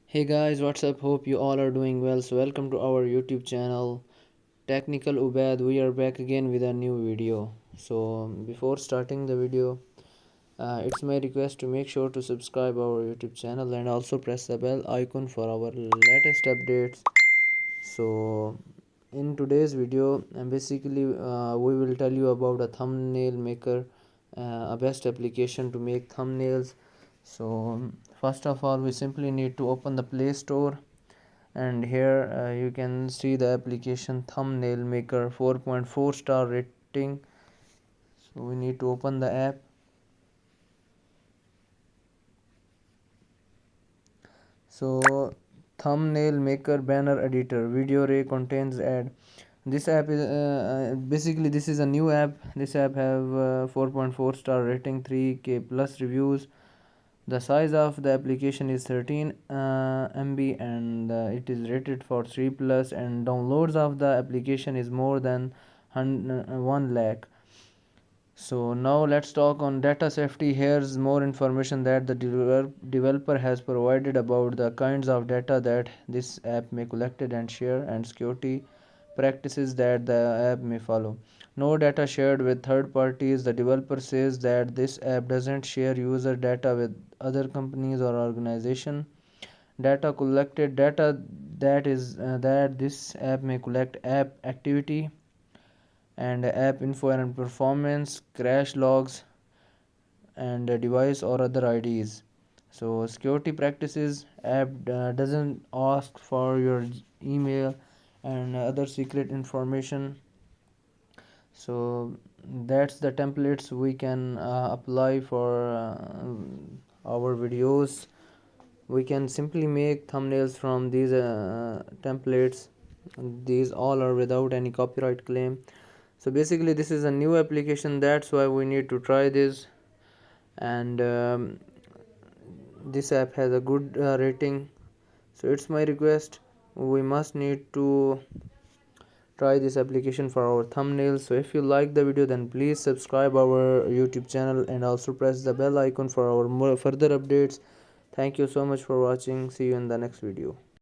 Hey guys, what's up? Hope you all are doing well. So welcome to our YouTube channel Technical Ubaid. We are back again with a new video. So before starting the video, it's my request to make sure to subscribe our YouTube channel and also press the bell icon for our latest updates. So in today's video, we will tell you about a thumbnail maker, a best application to make thumbnails. So first of all, we simply need to open the Play Store, and here you can see the application Thumbnail Maker 4.4 star rating. So we need to open the app. So Thumbnail Maker Banner Editor Video Array contains ad. This app is basically this is a new app. This app have 4.4 star rating, 3k plus reviews. The size of the application is 13 MB, and it is rated for 3 plus, and downloads of the application is more than 1 lakh. So now let's talk on data safety. Here's more information that the developer has provided about the kinds of data that this app may collect and share, and security practices that the app may follow. No data shared with third parties. The developer says that this app doesn't share user data with other companies or organization. Data collected data that is that this app may collect app activity and app info and performance, crash logs, and device or other IDs. So security practices, app doesn't ask for your email and other secret information. So that's the templates we can apply for our videos. We can simply make thumbnails from these templates. These all are without any copyright claim. So basically this is a new application, that's why we need to try this. And this app has a good rating, so it's my request, we must need to try this application for our thumbnails. So if you like the video, then please subscribe our YouTube channel and also press the bell icon for our more further updates. Thank you so much for watching. See you in the next video.